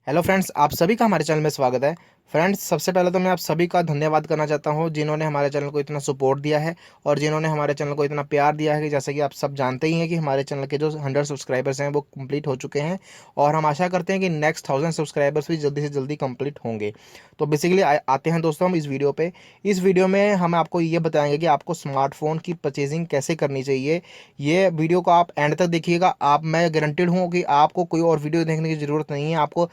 Hello friends, आप सभी का हमारे चैनल में स्वागत है। फ्रेंड्स, सबसे पहले तो मैं आप सभी का धन्यवाद करना चाहता हूं जिन्होंने हमारे चैनल को इतना सपोर्ट दिया है और जिन्होंने हमारे चैनल को इतना प्यार दिया है कि जैसे कि आप सब जानते ही हैं कि हमारे चैनल के जो 100 सब्सक्राइबर्स हैं वो कंप्लीट हो चुके हैं और हम आशा करते हैं कि नेक्स्ट 1000 सब्सक्राइबर्स भी जल्दी से जल्दी कंप्लीट होंगे। तो बेसिकली आते हैं दोस्तों हम इस वीडियो पे। इस वीडियो में हम आपको ये बताएंगे कि आपको स्मार्टफोन की परचेजिंग कैसे करनी चाहिए। ये वीडियो को आप एंड तक देखिएगा। मैं गारंटेड हूँ कि आपको कोई और वीडियो देखने की ज़रूरत नहीं है। आपको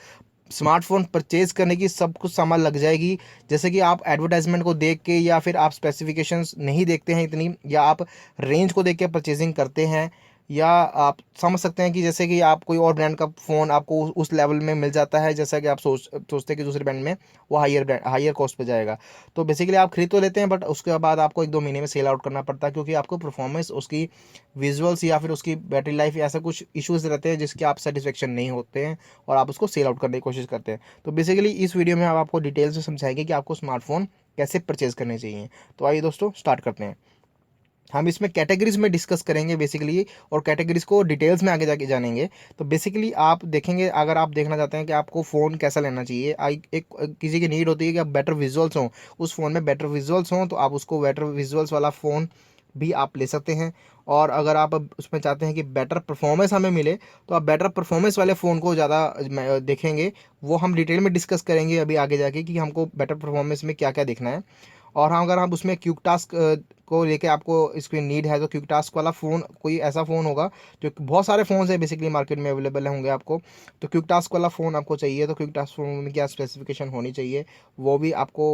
स्मार्टफोन परचेज करने की सब कुछ समझ लग जाएगी। जैसे कि आप एडवर्टाइजमेंट को देख के या फिर आप स्पेसिफिकेशंस नहीं देखते हैं इतनी, या आप रेंज को देख के परचेजिंग करते हैं, या आप समझ सकते हैं कि जैसे कि आप कोई और ब्रांड का फ़ोन आपको उस लेवल में मिल जाता है, जैसा कि आप सोचते हैं कि दूसरे ब्रांड में वो हायर कॉस्ट पे जाएगा। तो बेसिकली आप खरीद तो लेते हैं, बट उसके बाद आपको 1-2 महीने में सेल आउट करना पड़ता है, क्योंकि आपको परफॉर्मेंस, उसकी विजुअल्स या फिर उसकी बैटरी लाइफ, ऐसा कुछ इश्यूज रहते हैं जिसके आप सेटिस्फेक्शन नहीं होते हैं और आप उसको सेल आउट करने की कोशिश करते हैं। तो बेसिकली इस वीडियो में हम आपको डिटेल से समझाएंगे कि आपको स्मार्टफोन कैसे परचेज करने चाहिए। तो आइए दोस्तों स्टार्ट करते हैं। हम इसमें कैटेगरीज में डिस्कस करेंगे बेसिकली, और कैटेगरीज को डिटेल्स में आगे जाके जानेंगे। तो बेसिकली आप देखेंगे, अगर आप देखना चाहते हैं कि आपको फ़ोन कैसा लेना चाहिए, एक किसी की नीड होती है कि आप बेटर विजुअल्स हों, उस फ़ोन में बेटर विजुअल्स हों, तो आप उसको बेटर विजुअल्स वाला फ़ोन भी आप ले सकते हैं। और अगर आप उसमें चाहते हैं कि बेटर परफॉर्मेंस हमें मिले, तो आप बेटर परफॉर्मेंस वाले फ़ोन को ज़्यादा देखेंगे। वो हम डिटेल में डिस्कस करेंगे अभी आगे जाके कि हमको बेटर परफॉर्मेंस में क्या क्या देखना है। और हाँ, अगर आप उसमें क्विक टास्क को लेके आपको इसकी नीड है, तो क्विक टास्क वाला फ़ोन कोई ऐसा फ़ोन होगा, जो कि बहुत सारे फ़ोन्स हैं बेसिकली मार्केट में अवेलेबल होंगे आपको। तो क्विक टास्क वाला फ़ोन आपको चाहिए, तो क्विक टास्क फ़ोन में क्या स्पेसिफिकेशन होनी चाहिए, वो भी आपको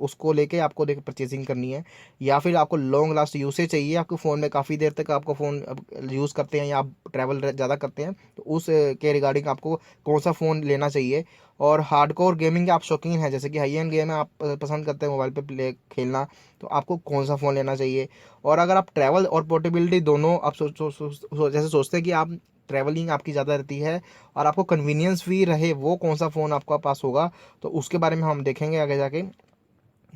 उसको लेके आपको देख परचेजिंग करनी है। या फिर आपको लॉन्ग लास्ट यूसेज चाहिए, आपके फ़ोन में काफ़ी देर तक आपको फ़ोन यूज़ करते हैं या आप ट्रैवल ज़्यादा करते हैं, तो उस के रिगार्डिंग आपको कौन सा फ़ोन लेना चाहिए। और हार्डकोर गेमिंग के आप शौकीन हैं, जैसे कि हाई एंड गेम है आप पसंद करते हैं मोबाइल पे प्ले खेलना, तो आपको कौन सा फ़ोन लेना चाहिए। और अगर आप ट्रैवल और पोर्टेबिलिटी दोनों आप जैसे सोचते हैं कि आप ट्रैवलिंग आपकी ज़्यादा रहती है और आपको कन्वीनियंस भी रहे, वो कौन सा फ़ोन आपका पास होगा, तो उसके बारे में हम देखेंगे आगे जाके।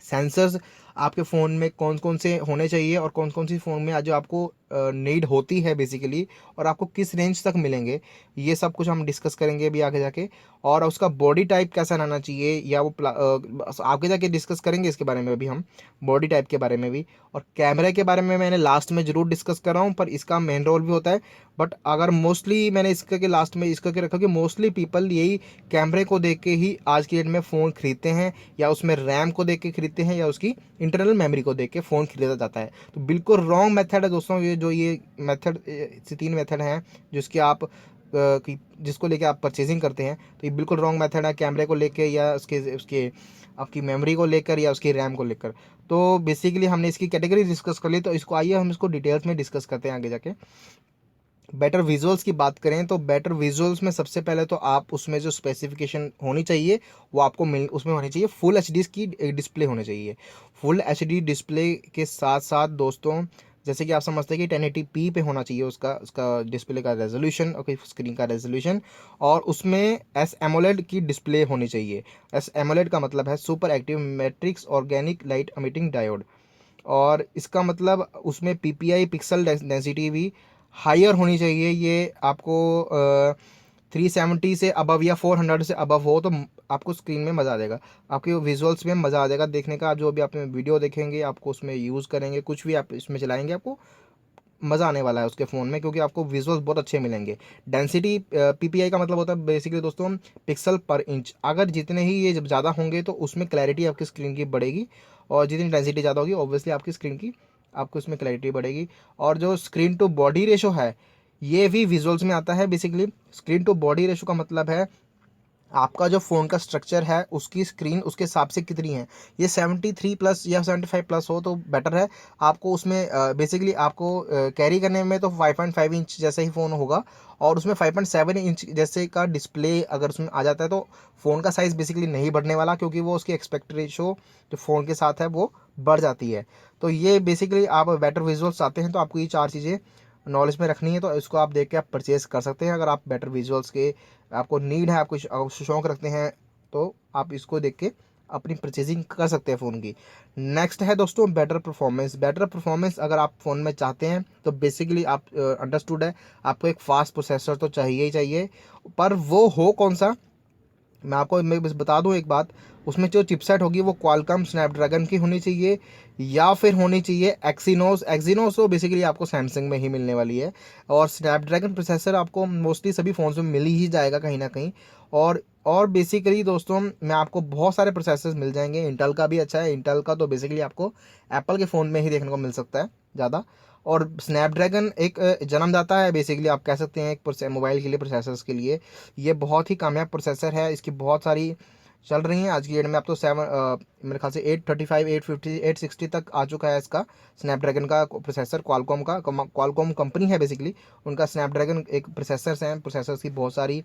सेंसर्स आपके फ़ोन में कौन कौन से होने चाहिए और कौन कौन सी फ़ोन में जो आपको नीड होती है बेसिकली, और आपको किस रेंज तक मिलेंगे, ये सब कुछ हम डिस्कस करेंगे अभी आगे जाके। और उसका बॉडी टाइप कैसा रहना चाहिए, या वो आगे जाके डिस्कस करेंगे इसके बारे में अभी हम, बॉडी टाइप के बारे में भी। और कैमरे के बारे में मैंने लास्ट में ज़रूर डिस्कस कर रहा हूँ, पर इसका मेन रोल भी होता है। बट अगर मोस्टली मैंने इसका के लास्ट में इसका के रखा कि मोस्टली पीपल यही कैमरे को देख के ही आज की डेट में फ़ोन खरीदते हैं, या उसमें रैम को देख के खरीदते हैं, या उसकी इंटरनल मेमोरी को देख के फ़ोन खरीदा जाता है। तो बिल्कुल रॉन्ग मेथड है दोस्तों ये मेथड, से 3 मेथड हैं जिसके आप जिसको लेके आप परचेजिंग करते हैं, तो ये बिल्कुल रॉन्ग मेथड है, कैमरे को लेके या उसके उसके आपकी मेमोरी को लेकर या उसकी रैम को लेकर। तो बेसिकली हमने इसकी कैटेगरी डिस्कस कर ली, तो इसको आइए हम इसको डिटेल्स में डिस्कस करते हैं आगे जाके। बेटर विजुअल्स की बात करें, तो बेटर विजुअल्स में सबसे पहले तो आप उसमें जो स्पेसिफिकेशन होनी चाहिए वो आपको मिल उसमें होनी चाहिए, फुल एचडी की डिस्प्ले होनी चाहिए। फुल एचडी डिस्प्ले के साथ साथ दोस्तों, जैसे कि आप समझते हैं कि 1080p पे होना चाहिए उसका उसका डिस्प्ले का रेजोल्यूशन और स्क्रीन का रेजोल्यूशन। और उसमें एस एमोलेड की डिस्प्ले होनी चाहिए। एस एमोलेड का मतलब है super active matrix organic light emitting diode. और इसका मतलब उसमें पीपीआई पिक्सल डेंसिटी भी हायर होनी चाहिए। ये आपको 370 से अबव या 400 से अबव हो, तो आपको स्क्रीन में मज़ा आ जाएगा, आपके विजुअल्स में मज़ा आ जाएगा देखने का। जो भी आप वीडियो देखेंगे, आपको उसमें यूज़ करेंगे, कुछ भी आप इसमें चलाएंगे, आपको मज़ा आने वाला है उसके फ़ोन में, क्योंकि आपको विजुअल्स बहुत अच्छे मिलेंगे। डेंसिटी पीपीआई का मतलब होता है बेसिकली दोस्तों पिक्सल पर इंच। अगर जितने ही ये जब ज़्यादा होंगे, तो उसमें क्लैरिटी आपकी स्क्रीन की बढ़ेगी, और जितनी डेंसिटी ज़्यादा होगी ऑब्वियसली आपकी स्क्रीन की आपको इसमें क्लैरिटी बढ़ेगी। और जो स्क्रीन टू बॉडी रेशो है, ये भी विजुअल्स में आता है। Basically screen to body ratio का मतलब है आपका जो फ़ोन का स्ट्रक्चर है, उसकी स्क्रीन उसके हिसाब से कितनी है। ये 73 प्लस या 75 प्लस हो तो बेटर है। आपको उसमें बेसिकली आपको कैरी करने में तो 5.5 इंच जैसा ही फ़ोन होगा, और उसमें 5.7 इंच जैसे का डिस्प्ले अगर उसमें आ जाता है, तो फ़ोन का साइज़ बेसिकली नहीं बढ़ने वाला, क्योंकि वो उसकी एक्सपेक्ट रेशो जो फ़ोन के साथ है वो बढ़ जाती है। तो ये बेसिकली आप बेटर विजुअल्स चाहते हैं, तो आपको ये 4 चीज़ें नॉलेज में रखनी है, तो इसको आप देख के आप परचेज कर सकते हैं। अगर आप बेटर विजुअल्स के आपको नीड है, आपको शौक रखते हैं, तो आप इसको देख के अपनी परचेजिंग कर सकते हैं फ़ोन की। नेक्स्ट है दोस्तों बेटर परफॉर्मेंस। बेटर परफॉर्मेंस अगर आप फ़ोन में चाहते हैं, तो बेसिकली आप अंडरस्टूड है, आपको एक फास्ट प्रोसेसर तो चाहिए ही चाहिए। पर वो हो कौन सा, मैं बस बता दूं एक बात, उसमें जो चिपसेट होगी वो क्वालकॉम स्नैपड्रैगन की होनी चाहिए या फिर होनी चाहिए एक्सिनोस। एक्सिनोस तो बेसिकली आपको सैमसंग में ही मिलने वाली है, और स्नैपड्रैगन प्रोसेसर आपको मोस्टली सभी फ़ोन्स में मिल ही जाएगा कहीं ना कहीं। और बेसिकली दोस्तों मैं आपको बहुत सारे प्रोसेसर्स मिल जाएंगे। इंटेल का भी अच्छा है, इंटेल का तो बेसिकली आपको एप्पल के फ़ोन में ही देखने को मिल सकता है ज़्यादा। और स्नैपड्रैगन एक जन्मदाता है बेसिकली, आप कह सकते हैं एक मोबाइल के लिए, प्रोसेसर्स के लिए ये बहुत ही कामयाब प्रोसेसर है। इसकी बहुत सारी चल रही हैं आज की डेट में। अब तो मेरे ख्याल से 835, 850, 860 तक आ चुका है इसका स्नैपड्रैगन का प्रोसेसर। क्वालकॉम कंपनी है बेसिकली, उनका स्नैपड्रैगन एक प्रोसेसर्स की बहुत सारी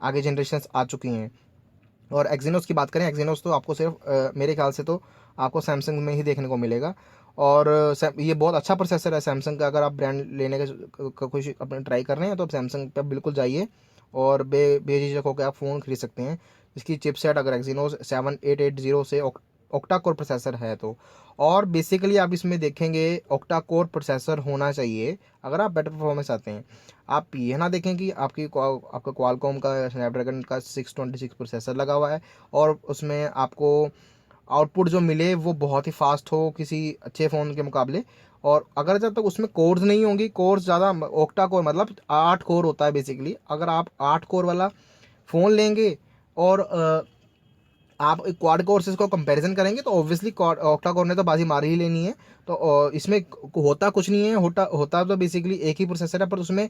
आगे जनरेशन आ चुकी हैं। और एक्जीनोस की बात करें, एक्जीनोस तो आपको सिर्फ मेरे ख्याल से तो आपको सैमसंग में ही देखने को मिलेगा। और ये बहुत अच्छा प्रोसेसर है सैमसंग का। अगर आप ब्रांड लेने का कोई अपने ट्राई कर रहे हैं तो आप सैमसंग पे बिल्कुल जाइए और बेझिझक होकर आप फ़ोन खरीद सकते हैं। इसकी चिपसेट अगर एक्जीनोस 7880 से ऑक्टा कोर प्रोसेसर है तो, और बेसिकली आप इसमें देखेंगे ऑक्टा कोर प्रोसेसर होना चाहिए अगर आप बेटर परफॉर्मेंस चाहते हैं। आप ये ना देखें कि आपका क्वालकॉम का स्नैपड्रैगन का 626 प्रोसेसर लगा हुआ है और उसमें आपको आउटपुट जो मिले वो बहुत ही फास्ट हो किसी अच्छे फ़ोन के मुकाबले। और अगर जब तक उसमें कोर्स नहीं होंगी, कोर्स ज़्यादा, ऑक्टा कोर मतलब 8 कोर होता है बेसिकली, अगर आप 8 कोर वाला फ़ोन लेंगे और आप क्वाड कोर से इसको कंपैरिजन करेंगे तो ऑब्वियसली ऑक्टा कोर ने तो बाजी मार ही लेनी है। तो इसमें होता कुछ नहीं है, होता होता तो बेसिकली एक ही प्रोसेसर है, पर उसमें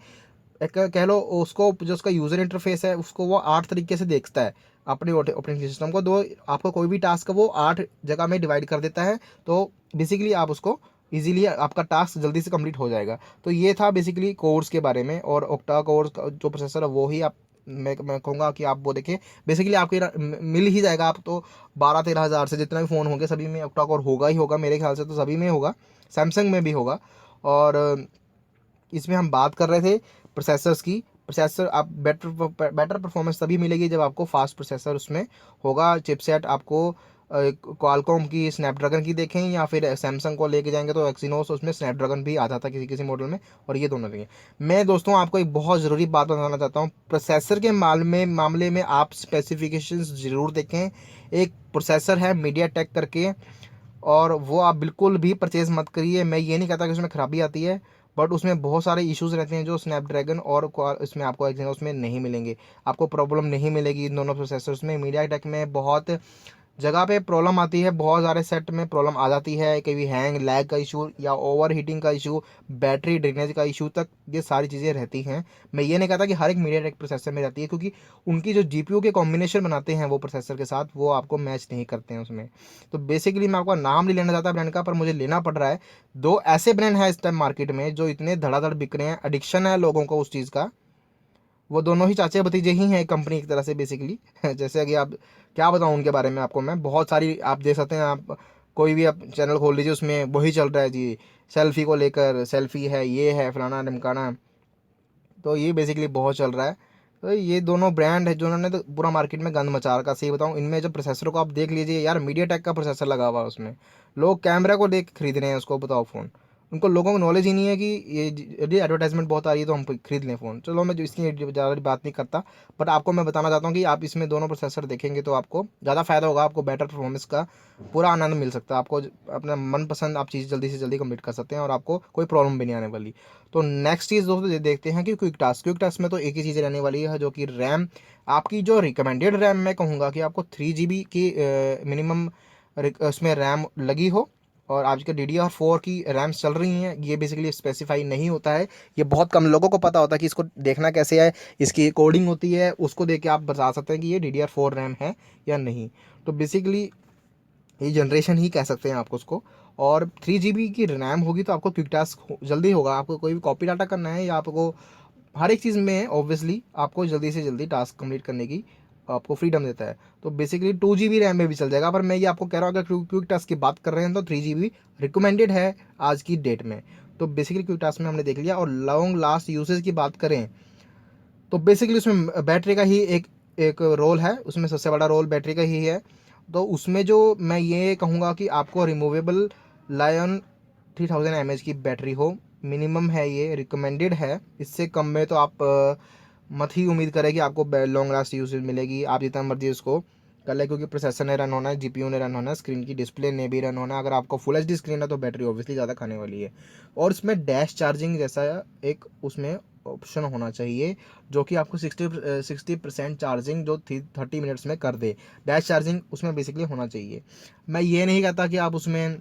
एक कह लो उसको, जो उसका यूज़र इंटरफेस है उसको वो 8 तरीके से देखता है अपने ऑपरेटिंग सिस्टम को। दो आपको कोई भी टास्क वो 8 जगह में डिवाइड कर देता है, तो बेसिकली आप उसको इजीली आपका टास्क जल्दी से कंप्लीट हो जाएगा। तो ये था बेसिकली कोर्स के बारे में। और ऑक्टा कोर का जो प्रोसेसर है वो ही आप, मैं कहूँगा कि आप वो देखें। बेसिकली आपको मिल ही जाएगा। आप तो 12-13 हज़ार से जितना भी फ़ोन होंगे सभी में ऑक्टा कोर होगा ही होगा, मेरे ख्याल से तो सभी में होगा, सैमसंग में भी होगा। और इसमें हम बात कर रहे थे प्रोसेसर्स की। प्रोसेसर आप बेटर परफॉर्मेंस तभी मिलेगी जब आपको फास्ट प्रोसेसर उसमें होगा। चिपसेट आपको क्वालकॉम की स्नैपड्रैगन की देखें या फिर सैमसंग को लेके जाएंगे तो एक्सिनोस, उसमें स्नैपड्रैगन भी आ जाता है किसी किसी मॉडल में, और ये दोनों नहीं है। मैं दोस्तों आपको एक बहुत ज़रूरी बात बताना चाहता हूँ, प्रोसेसर के मामले में आप स्पेसिफिकेशंस ज़रूर देखें। एक प्रोसेसर है मीडिया टेक करके, और वो आप बिल्कुल भी परचेज़ मत करिए। मैं ये नहीं कहता कि उसमें ख़राबी आती है, बट उसमें बहुत सारे इश्यूज़ रहते हैं जो स्नैपड्रैगन और इसमें आपको एक्जीनोस में नहीं मिलेंगे। आपको प्रॉब्लम नहीं मिलेगी इन दोनों प्रोसेसर्स में। मीडिया टेक में बहुत जगह पे प्रॉब्लम आती है, बहुत सारे सेट में प्रॉब्लम आ जाती है, कभी हैंग लैग का इशू या ओवर हीटिंग का इशू, बैटरी ड्रेनेज का इशू तक ये सारी चीज़ें रहती हैं। मैं ये नहीं कहता कि हर एक मीडिया टेक प्रोसेसर में रहती है, क्योंकि उनकी जो जीपीयू के कॉम्बिनेशन बनाते हैं वो प्रोसेसर के साथ, वो आपको मैच नहीं करते हैं उसमें। तो बेसिकली मैं आपका नाम नहीं लेना चाहता ब्रांड का, पर मुझे लेना पड़ रहा है। दो ऐसे ब्रांड हैं इस टाइम मार्केट में जो इतने धड़ाधड़ बिक रहे हैं, एडिक्शन है लोगों को उस चीज़ का। वो दोनों ही चाचे भतीजे ही हैं कंपनी एक तरह से बेसिकली जैसे कि आप, क्या बताऊं उनके बारे में आपको मैं, बहुत सारी आप देख सकते हैं। आप कोई भी आप चैनल खोल लीजिए उसमें वही चल रहा है जी, सेल्फी को लेकर, सेल्फी है, ये है, फलाना ढिमकाना। तो ये बेसिकली बहुत चल रहा है। तो ये दोनों ब्रांड है जिन्होंने तो पूरा मार्केट में गंद मचा रखा। सही बताऊं, इनमें जो प्रोसेसर को आप देख लीजिए यार, मीडिया टेक का प्रोसेसर लगा हुआ है उसमें, लोग कैमरा को देख खरीद रहे हैं उसको, बताओ फ़ोन। उनको, लोगों को नॉलेज ही नहीं है कि ये एडवर्टाइजमेंट बहुत आ रही है तो हम खरीद लें फ़ोन। चलो मैं जो इसकी ज़्यादा बात नहीं करता, बट आपको मैं बताना चाहता हूँ कि आप इसमें दोनों प्रोसेसर देखेंगे तो आपको ज़्यादा फ़ायदा होगा, आपको बेटर परफॉर्मेंस का पूरा आनंद मिल सकता है। आपको अपना मनपसंद आप चीज़ जल्दी से जल्दी कंप्लीट कर सकते हैं और आपको कोई प्रॉब्लम भी नहीं आने वाली। तो नेक्स्ट चीज़ दोस्तों देखते हैं कि क्विक टास्क में तो एक ही चीज़ रहने वाली है, जो कि रैम। आपकी जो रिकमेंडेड रैम मैं कहूँगा कि आपको 3 GB की मिनिमम उसमें रैम लगी हो। और आजकल DDR4 की रैम्स चल रही हैं, ये बेसिकली स्पेसिफाई नहीं होता है। ये बहुत कम लोगों को पता होता है कि इसको देखना कैसे है, इसकी कोडिंग होती है, उसको देख के आप बता सकते हैं कि ये DDR4 रैम है या नहीं। तो बेसिकली ये जनरेशन ही कह सकते हैं आपको उसको। और 3 GB की रैम होगी तो आपको क्विक टास्क जल्दी होगा। आपको कोई भी कॉपी डाटा करना है या आपको हर एक चीज़ में ऑब्वियसली आपको जल्दी से जल्दी टास्क कंप्लीट करने की आपको फ्रीडम देता है। तो बेसिकली 2 GB रैम में भी चल जाएगा, पर मैं ये आपको कह रहा हूँ अगर क्विक टास्क की बात कर रहे हैं तो 3 GB रिकमेंडेड है आज की डेट में। तो बेसिकली क्विक टास्क में हमने देख लिया। और लॉन्ग लास्ट यूसेज की बात करें तो बेसिकली उसमें बैटरी का ही एक एक रोल है, उसमें सबसे बड़ा रोल बैटरी का ही है। तो उसमें जो मैं ये कहूँगा कि आपको रिमूवेबल लायन 3000 mAh की बैटरी हो, मिनिमम है, ये रिकमेंडेड है। इससे कम में तो आप मत ही उम्मीद करें कि आपको लॉन्ग लास्ट यूसेज मिलेगी। आप जितना मर्जी उसको कर ले, क्योंकि प्रोसेसर ने रन होना है, जीपीयू ने रन होना है, स्क्रीन की डिस्प्ले ने भी रन होना है। अगर आपको फुल एचडी स्क्रीन है तो बैटरी ऑब्वियसली ज़्यादा खाने वाली है। और उसमें डैश चार्जिंग जैसा एक उसमें ऑप्शन होना चाहिए जो कि आपको 60% चार्जिंग जो 30 मिनट्स में कर दे। डैश चार्जिंग उसमें बेसिकली होना चाहिए। मैं ये नहीं कहता कि आप उसमें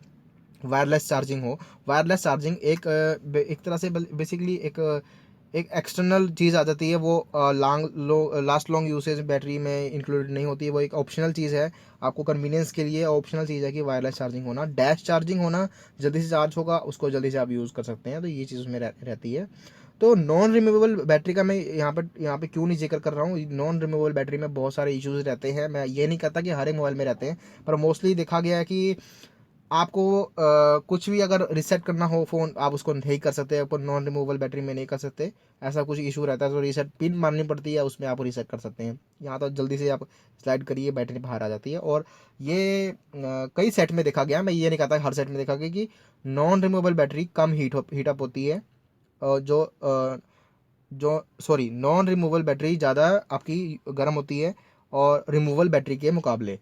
वायरलेस चार्जिंग हो। वायरलेस चार्जिंग एक तरह से बेसिकली एक एक्सटर्नल चीज़ आ जाती है, वो लास्ट लॉन्ग यूसेज बैटरी में इंक्लूडेड नहीं होती है, वो एक ऑप्शनल चीज़ है। आपको कन्वीनियंस के लिए ऑप्शनल चीज़ है कि वायरलेस चार्जिंग होना। डैश चार्जिंग होना, जल्दी से चार्ज होगा, उसको जल्दी से आप यूज़ कर सकते हैं, तो ये चीज़ उसमें रहती है। तो नॉन रिमूवेबल बैटरी का मैं यहाँ पे क्यों नहीं जिक्र कर रहा हूँ। नॉन रिमूवेबल बैटरी में बहुत सारे इश्यूज रहते हैं। मैं ये नहीं कहता कि हर एक मोबाइल में रहते हैं, पर मोस्टली देखा गया है कि आपको कुछ भी अगर रीसेट करना हो फ़ोन, आप उसको नहीं कर सकते, आपको नॉन रिमूवेबल बैटरी में नहीं कर सकते। ऐसा कुछ इशू रहता है तो रीसेट पिन मारनी पड़ती है, उसमें आप रीसेट कर सकते हैं। यहाँ तो जल्दी से आप स्लाइड करिए, बैटरी बाहर आ जाती है। और ये कई सेट में देखा गया, मैं ये नहीं कहता हर सेट में देखा गया कि नॉन रिमूवेबल बैटरी कम हीटअप होती है। और जो सॉरी नॉन रिमूवेबल बैटरी ज़्यादा आपकी गर्म होती है और रिमूवेबल बैटरी के मुकाबले।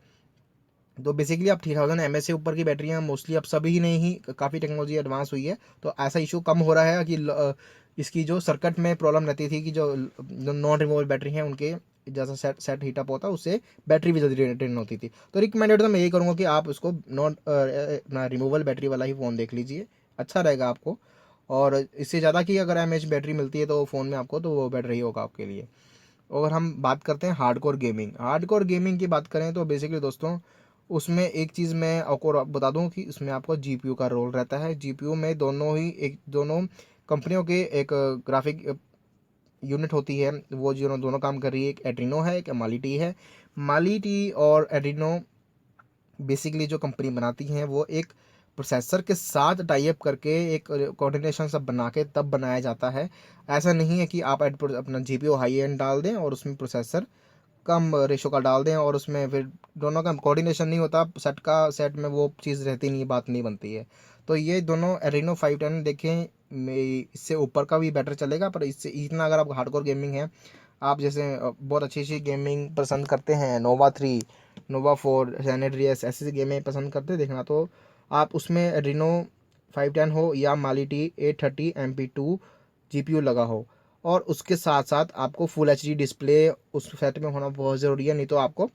तो बेसिकली आप 3000 mAh से ऊपर की बैटरियाँ मोस्टली अब सभी नहीं ही, काफ़ी टेक्नोलॉजी एडवांस हुई है, तो ऐसा इशू कम हो रहा है कि इसकी जो सर्किट में प्रॉब्लम रहती थी कि जो नॉन रिमूवेबल बैटरी हैं उनके जैसा सेट हीटअप होता है उससे बैटरी भी जल्दी ड्रेन होती थी। तो रिकमेंडेड तो मैं यही करूँगा कि आप उसको नॉन अपना रिमूवेबल बैटरी वाला ही फ़ोन देख लीजिए, अच्छा रहेगा आपको। और इससे ज़्यादा की अगर एमएच बैटरी मिलती है तो फ़ोन में आपको, तो वो बेटर ही होगा आपके लिए। अगर हम बात करते हैं हार्डकोर गेमिंग की बात करें तो बेसिकली दोस्तों उसमें एक चीज़ मैं आपको बता दूं कि इसमें आपको जीपीयू का रोल रहता है। जीपीयू में दोनों कंपनियों के एक ग्राफिक यूनिट होती है, वो जो दोनों काम कर रही है। एक एड्रीनो है, एक माली टी है। माली टी और एड्रीनो बेसिकली जो कंपनी बनाती हैं वो एक प्रोसेसर के साथ टाई अप करके एक कोऑर्डिनेशन सब बना के तब बनाया जाता है। ऐसा नहीं है कि आप अपना जीपीयू हाई एंड डाल दें और उसमें प्रोसेसर कम रेशो का डाल दें और उसमें फिर दोनों का कोऑर्डिनेशन नहीं होता, सेट में वो चीज़ रहती नहीं, बात नहीं बनती है। तो ये दोनों एड्रीनो 510 देखें, इससे ऊपर का भी बेटर चलेगा, पर इससे इतना अगर आप हार्डकोर गेमिंग है, आप जैसे बहुत अच्छी अच्छी गेमिंग पसंद करते हैं, नोवा 3, नोवा 4, सैन ऐसी गेमें पसंद करते हैं देखना, तो आप उसमें एड्रीनो 510 हो या माली टी 830 MP2 जीपीयू लगा हो, और उसके साथ साथ आपको फुल एचडी डिस्प्ले उस सेट में होना बहुत ज़रूरी है। नहीं तो आपको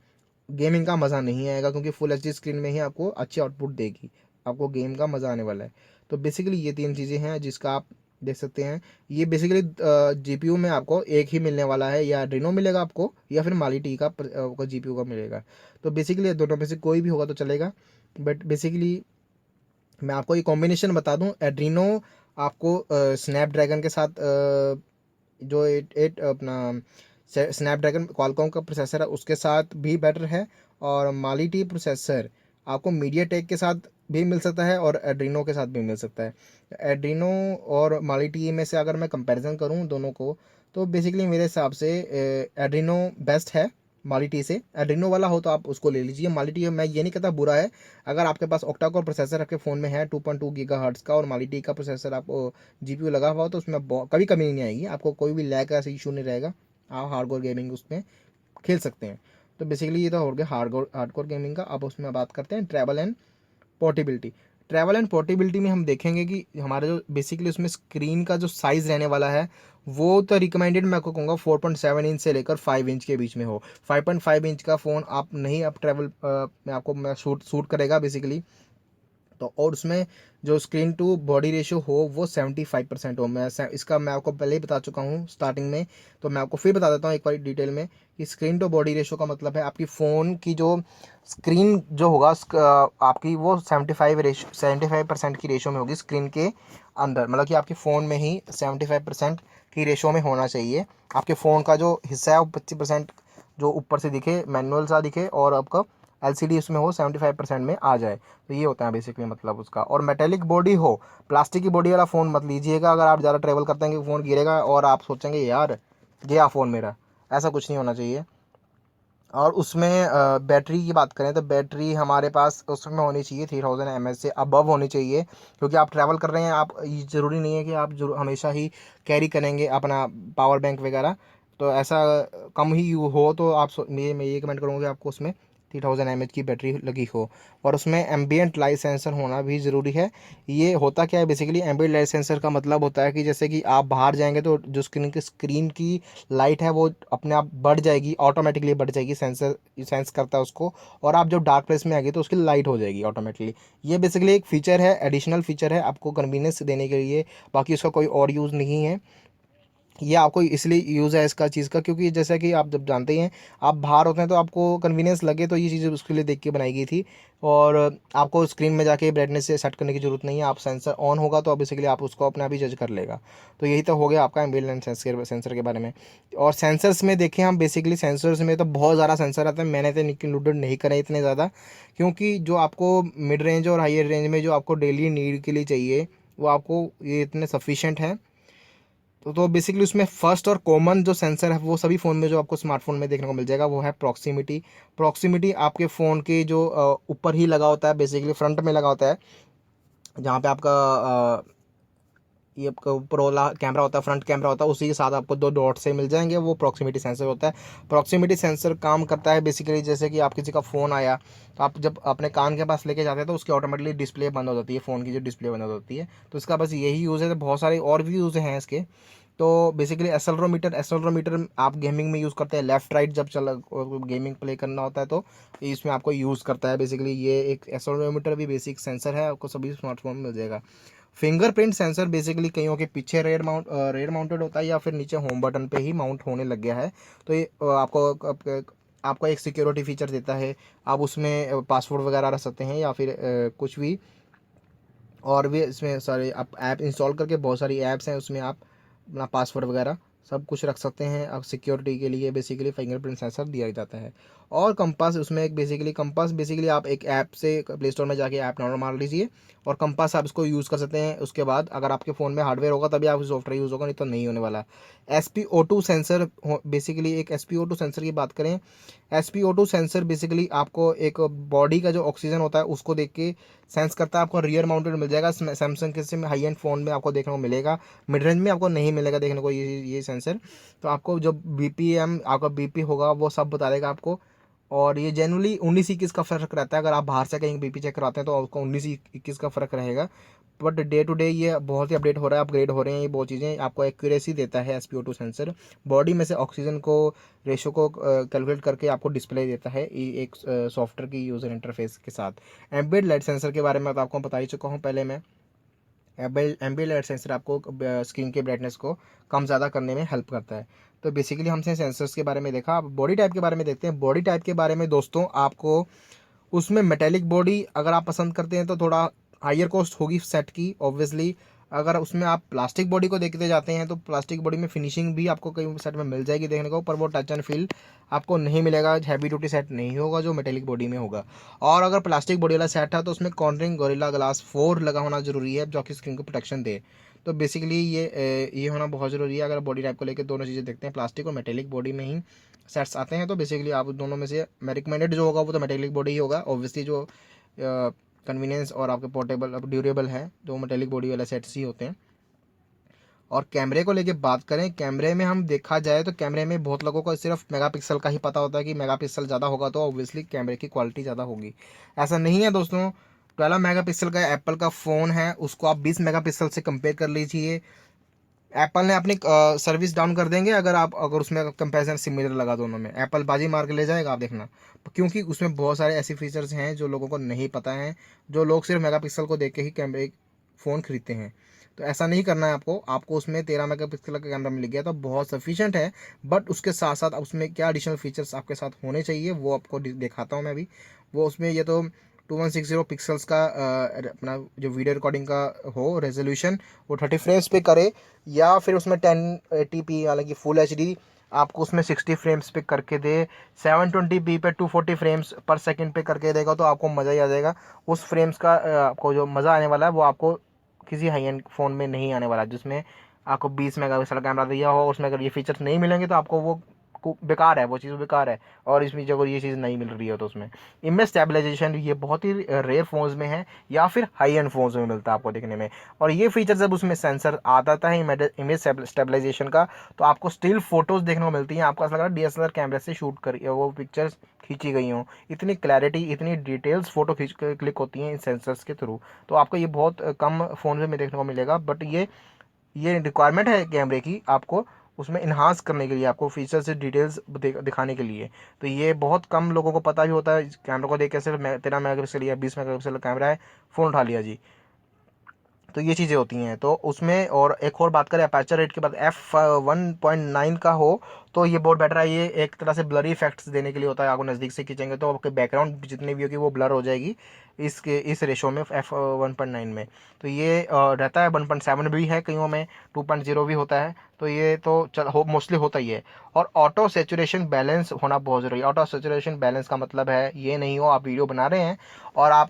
गेमिंग का मज़ा नहीं आएगा, क्योंकि फुल एचडी स्क्रीन में ही आपको अच्छी आउटपुट देगी, आपको गेम का मज़ा आने वाला है। तो बेसिकली ये 3 चीज़ें हैं जिसका आप देख सकते हैं। ये बेसिकली जीपीयू में आपको एक ही मिलने वाला है, या एड्रीनो मिलेगा आपको या फिर माली टी का जीपीयू का मिलेगा। तो बेसिकली दोनों में से कोई भी होगा तो चलेगा, बट बेसिकली मैं आपको ये कॉम्बिनेशन बता दूं। एड्रीनो आपको स्नैपड्रैगन के साथ जो एट अपना स्नैपड्रैगन क्वालकॉम का प्रोसेसर है उसके साथ भी बेटर है। और माली टी प्रोसेसर आपको मीडिया टेक के साथ भी मिल सकता है और एड्रीनो के साथ भी मिल सकता है। एड्रीनो और माली टी में से अगर मैं कंपैरिजन करूं दोनों को, तो बेसिकली मेरे हिसाब से एड्रीनो बेस्ट है माली टी से। एड्रीनो वाला हो तो आप उसको ले लीजिए। माली टी मैं ये नहीं कहता बुरा है, अगर आपके पास ऑक्टा कोर प्रोसेसर आपके फ़ोन में है 2.2 गीगाहर्ट्ज़ का और माली टी का प्रोसेसर आपको जीपीयू लगा हुआ हो, तो उसमें कभी कमी नहीं आएगी, आपको कोई भी लैग का ऐसा इशू नहीं रहेगा, आप हार्डकोर गेमिंग उसमें खेल सकते हैं। तो बेसिकली ये तो हो गया हार्डकोर गेमिंग का। अब उसमें बात करते हैं पोर्टेबिलिटी ट्रैवल एंड पोर्टेबिलिटी में हम देखेंगे कि हमारे जो बेसिकली उसमें स्क्रीन का जो साइज़ रहने वाला है वो तो रिकमेंडेड मैं आपको कहूँगा 4.7 इंच से लेकर 5 इंच के बीच में हो। 5.5 इंच का फ़ोन आप नहीं, आप ट्रैवल में आपको मैं सूट करेगा बेसिकली। तो और उसमें जो स्क्रीन टू बॉडी रेशियो हो वो 75% हो। इसका मैं आपको पहले ही बता चुका हूँ स्टार्टिंग में, तो मैं आपको फिर बता देता हूँ एक बार डिटेल में कि स्क्रीन टू बॉडी रेशियो का मतलब है आपकी फ़ोन की जो स्क्रीन जो होगा आपकी वो 75% की रेशियो में होगी स्क्रीन के अंदर, मतलब कि आपके फ़ोन में ही 75% की रेशियो में होना चाहिए। आपके फ़ोन का जो हिस्सा है वो 25% जो ऊपर से दिखे, मैनुअल सा दिखे, और आपका एलसीडी उसमें हो 75% में आ जाए। तो ये होता है बेसिकली मतलब उसका। और मेटेलिक बॉडी हो, प्लास्टिक की बॉडी वाला फ़ोन मत लीजिएगा। अगर आप ज़्यादा ट्रैवल करते हैं कि फ़ोन गिरेगा और आप सोचेंगे यार गया फ़ोन मेरा, ऐसा कुछ नहीं होना चाहिए। और उसमें बैटरी की बात करें तो बैटरी हमारे पास उसमें होनी चाहिए 3000 mAh से अबव होनी चाहिए, क्योंकि आप ट्रैवल कर रहे हैं, आप ये ज़रूरी नहीं है कि आप हमेशा ही कैरी करेंगे अपना पावर बैंक वगैरह। तो ऐसा कम ही हो तो आप मैं ये कमेंट करूँगा कि आपको उसमें 3000 mAh की बैटरी लगी हो, और उसमें एम्बियंट लाइट सेंसर होना भी ज़रूरी है। ये होता क्या है बेसिकली, एम्बियंट लाइट सेंसर का मतलब होता है कि जैसे कि आप बाहर जाएंगे तो जो स्क्रीन की लाइट है वो अपने आप बढ़ जाएगी, ऑटोमेटिकली बढ़ जाएगी, सेंसर सेंस करता है उसको, और आप जब डार्क प्लेस में आएगी तो उसकी लाइट हो जाएगी ऑटोमेटिकली। ये बेसिकली एक फ़ीचर है, एडिशनल फ़ीचर है आपको कन्वीनियंस देने के लिए, बाकी उसका कोई और यूज़ नहीं है। ये आपको इसलिए यूज़ है इसका चीज़ का, क्योंकि जैसा कि आप जब जानते ही हैं, आप बाहर होते हैं तो आपको कन्वीनियंस लगे, तो ये चीज़ उसके लिए देख के बनाई गई थी। और आपको स्क्रीन में जाके ब्राइटनेस से सेट करने की ज़रूरत नहीं है, आप सेंसर ऑन होगा तो बेसिकली आप उसको अपने आप ही जज कर लेगा। तो यही तो हो गया आपका एम्बिएंट सेंसर के बारे में। और सेंसर्स में देखें हम, बेसिकली सेंसर्स में तो बहुत ज़्यादा सेंसर आते हैं, मैंने तो इंक्लूडेड नहीं करे इतने ज़्यादा, क्योंकि जो आपको मिड रेंज और हायर रेंज में जो आपको डेली नीड के लिए चाहिए, वो आपको ये इतने सफिशेंट हैं। तो बेसिकली उसमें फर्स्ट और कॉमन जो सेंसर है वो सभी फ़ोन में, जो आपको स्मार्टफोन में देखने को मिल जाएगा, वो है प्रॉक्सिमिटी। प्रॉक्सिमिटी आपके फ़ोन के जो ऊपर ही लगा होता है, बेसिकली फ्रंट में लगा होता है, जहाँ पे आपका ये आपका ऊपर वाला कैमरा होता है, फ्रंट कैमरा होता है, उसी के साथ आपको दो डॉट से मिल जाएंगे, वो प्रॉक्सिमिटी सेंसर होता है। प्रॉक्सिमिटी सेंसर काम करता है बेसिकली, जैसे कि आप किसी का फ़ोन आया तो आप जब अपने कान के पास लेके जाते हैं तो उसकी ऑटोमेटिकली डिस्प्ले बंद हो जाती है, फ़ोन की जो डिस्प्ले बंद हो जाती है, तो इसका बस यही यूज़ है। तो बहुत सारे और भी यूज़ हैं इसके। तो बेसिकली एसेलेरोमीटर आप गेमिंग में यूज़ करते हैं, लेफ्ट राइट जब चल गेमिंग प्ले करना होता है तो इसमें आपको यूज़ करता है। बेसिकली ये एक एसेलेरोमीटर भी बेसिक सेंसर है, आपको सभी स्मार्टफोन में मिल जाएगा। फिंगरप्रिंट सेंसर बेसिकली कईयों के पीछे रेयर माउंटेड होता है, या फिर नीचे होम बटन पे ही माउंट होने लग गया है। तो ये आपको एक सिक्योरिटी फीचर देता है। आप उसमें पासवर्ड वगैरह रख सकते हैं, या फिर कुछ भी और भी इसमें सारे आप ऐप इंस्टॉल करके, बहुत सारी ऐप्स हैं उसमें आप अपना पासवर्ड वगैरह सब कुछ रख सकते हैं। अब सिक्योरिटी के लिए बेसिकली फिंगरप्रिंट सेंसर दिया जाता है। और कंपास, उसमें एक बेसिकली आप एक ऐप से प्ले स्टोर में जाके ऐप डाउनलोड मार लीजिए, और कंपास आप इसको यूज़ कर सकते हैं। उसके बाद अगर आपके फ़ोन में हार्डवेयर होगा तभी आप सॉफ्टवेयर यूज़ होगा, नहीं तो नहीं होने वाला। SpO2 सेंसर, बेसिकली एक SpO2 सेंसर की बात करें, SpO2 सेंसर बेसिकली आपको एक बॉडी का जो ऑक्सीजन होता है उसको देख के सेंस करता है। आपको रियर माउंटेड मिल जाएगा, सैमसंग के सिम हाई एंड फ़ोन में आपको देखने को मिलेगा, मिड रेंज में आपको नहीं मिलेगा देखने को ये सेंसर। तो आपको जो BPM आपका BP होगा वो सब बता देगा आपको। और ये जनरली 19-21 का फ़र्क रहता है, अगर आप बाहर से कहीं BP चेक कराते हैं तो आपको 19-21 का फ़र्क रहेगा। बट डे टू डे ये बहुत ही अपडेट हो रहा है, अपग्रेड हो रहे हैं ये बहुत चीज़ें, आपको एक्यूरेसी देता है SpO2 सेंसर। बॉडी में से ऑक्सीजन को रेशो को कैलकुलेट करके आपको डिस्प्ले देता है एक सॉफ्टवेयर की यूज़र इंटरफेस के साथ। एम्बिएंट लाइट सेंसर के बारे में तो आपको बता ही चुका हूँ पहले मैं। एम्बिएंट लाइट सेंसर आपको स्क्रीन के ब्राइटनेस को कम ज़्यादा करने में हेल्प करता है। तो बेसिकली हमसे सेंसर्स के बारे में देखा, अब बॉडी टाइप के बारे में देखते हैं। बॉडी टाइप के बारे में दोस्तों, आपको उसमें मेटेलिक बॉडी अगर आप पसंद करते हैं तो थोड़ा हायर कॉस्ट होगी सेट की ऑब्वियसली। अगर उसमें आप प्लास्टिक बॉडी को देखते जाते हैं तो प्लास्टिक बॉडी में फिनिशिंग भी आपको कई सेट में मिल जाएगी देखने को, पर वो टच एंड फील आपको नहीं मिलेगा, हैवी ड्यूटी सेट नहीं होगा जो मेटेलिक बॉडी में होगा। और अगर प्लास्टिक बॉडी वाला सेट है तो उसमें कॉर्नरिंग गोरिल्ला ग्लास 4 लगा होना जरूरी है, जो कि स्क्रीन को प्रोटेक्शन दे। तो बेसिकली ये होना बहुत ज़रूरी है। अगर बॉडी टाइप को लेकर दोनों चीज़ें देखते हैं, प्लास्टिक और मेटेलिक बॉडी में ही सेट्स आते हैं, तो बेसिकली आप दोनों में से मैं रिकमेंडेड जो होगा वो तो मेटेलिक बॉडी ही होगा ऑब्वियसली। जो कन्वीनियंस और आपके पोर्टेबल अब ड्यूरेबल है जो मेटेलिक बॉडी वाले सेट्स ही होते हैं। और कैमरे को लेके बात करें, कैमरे में हम देखा जाए तो कैमरे में बहुत लोगों को सिर्फ मेगापिक्सल का ही पता होता है कि मेगापिक्सल ज़्यादा होगा तो ऑब्वियसली कैमरे की क्वालिटी ज़्यादा होगी। ऐसा नहीं है दोस्तों। 12 मेगापिक्सल का एप्पल का फ़ोन है, उसको आप 20 मेगापिक्सल से कंपेयर कर लीजिए। एप्पल ने अपनी सर्विस डाउन कर देंगे अगर उसमें कंपैरिजन सिमिलर लगा दोनों में, एप्पल बाजी मार के ले जाएगा आप देखना, क्योंकि उसमें बहुत सारे ऐसे फीचर्स हैं जो लोगों को नहीं पता है, जो लोग सिर्फ मेगापिक्सल को देख के ही कैमरे फ़ोन खरीदते हैं। तो ऐसा नहीं करना है आपको, आपको उसमें 13 मेगापिक्सल का कैमरा मिल गया तो बहुत सफिशिएंट है। बट उसके साथ साथ उसमें क्या एडिशनल फीचर्स आपके साथ होने चाहिए वो आपको दिखाता हूँ मैं अभी। वो उसमें ये तो 2160 पिक्सल्स का अपना जो वीडियो रिकॉर्डिंग का हो रेजोल्यूशन, वो 30 फ्रेम्स पे करे, या फिर उसमें 1080p हालांकि फुल एचडी आपको उसमें 60 फ्रेम्स पे करके दे, 720p पे 240 फ्रेम्स पर सेकंड पे करके देगा, तो आपको मज़ा ही आ जाएगा। उस फ्रेम्स का आपको जो मज़ा आने वाला है वो आपको किसी हाई एंड फ़ोन में नहीं आने वाला, जिसमें आपको 20 मेगापिक्सल कैमरा दिया हो, उसमें अगर ये फीचर्स नहीं मिलेंगे तो आपको वो आपको बेकार है, वो चीज़ बेकार है, और इसमें जब ये चीज़ नहीं मिल रही है तो उसमें इमेज स्टेबलाइजेशन ये बहुत ही रेयर फ़ोन्स में है या फिर हाई एंड फ़ोन्स में मिलता है आपको देखने में। और ये फीचर जब उसमें सेंसर आ जाता है इमेज स्टेबलाइजेशन का, तो आपको स्टिल फोटोज़ देखने को मिलती हैं, आपको ऐसा लग रहा है DSLR कैमरे से शूट करी वो पिक्चर्स खींची गई हों। इतनी क्लैरिटी, इतनी डिटेल्स फ़ोटो खींच क्लिक होती हैं इन सेंसर्स के थ्रू। तो आपको ये बहुत कम फ़ोन में देखने को मिलेगा, बट ये रिक्वायरमेंट है कैमरे की आपको उसमें इन्हांस करने के लिए, आपको फीचर से डिटेल्स दिखाने के लिए। तो ये बहुत कम लोगों को पता भी होता है। कैमरा को देख के सिर्फ 13 मेगापिक्सल या 20 मेगापिक्सल का कैमरा है, फ़ोन उठा लिया जी। तो ये चीज़ें होती हैं तो उसमें। और एक और बात करें अपर्चर रेट के बाद, f1.9 का हो तो ये बहुत बेटर है। ये एक तरह से ब्लरी इफेक्ट्स देने के लिए होता है, आपको नज़दीक से खींचेंगे तो आपके बैकग्राउंड जितनी भी होगी वो ब्लर हो जाएगी इस रेशो में f1.9 में। तो ये रहता है 1.7 भी है कईयों में, 2.0 भी होता है। तो ये तो मोस्टली होता ही है। और ऑटो सेचुरेशन बैलेंस होना बहुत ज़रूरी है। ऑटो सेचुरेशन बैलेंस का मतलब है ये नहीं हो आप वीडियो बना रहे हैं और आप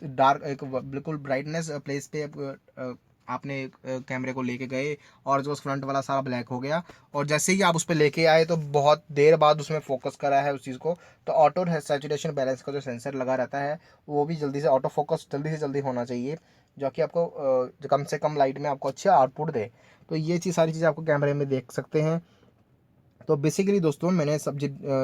डार्क एक बिल्कुल ब्राइटनेस प्लेस पे आपने कैमरे को लेके गए और जो उस फ्रंट वाला सारा ब्लैक हो गया, और जैसे ही आप उस पर लेके आए तो बहुत देर बाद उसमें फोकस करा है उस चीज़ को, तो ऑटो सैचुरेशन बैलेंस का जो सेंसर लगा रहता है वो भी जल्दी से ऑटो फोकस जल्दी से जल्दी होना चाहिए, जो कि आपको कम से कम लाइट में आपको अच्छा आउटपुट दे। तो ये चीज़ सारी चीज़ें आपको कैमरे में देख सकते हैं। तो बेसिकली दोस्तों मैंने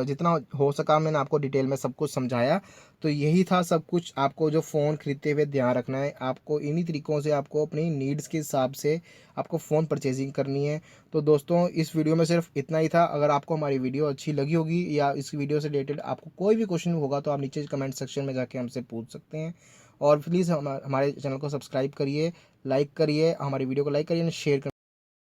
जितना हो सका मैंने आपको डिटेल में सब कुछ समझाया। तो यही था सब कुछ। आपको जो फ़ोन खरीदते हुए ध्यान रखना है, आपको इन्हीं तरीक़ों से आपको अपनी नीड्स के हिसाब से आपको फ़ोन परचेजिंग करनी है। तो दोस्तों इस वीडियो में सिर्फ इतना ही था। अगर आपको हमारी वीडियो अच्छी लगी होगी या इस वीडियो से रिलेटेड आपको कोई भी क्वेश्चन होगा तो आप नीचे कमेंट सेक्शन में जाके हमसे पूछ सकते हैं। और प्लीज़ हमारे चैनल को सब्सक्राइब करिए, लाइक करिए, हमारी वीडियो को लाइक करिए, शेयर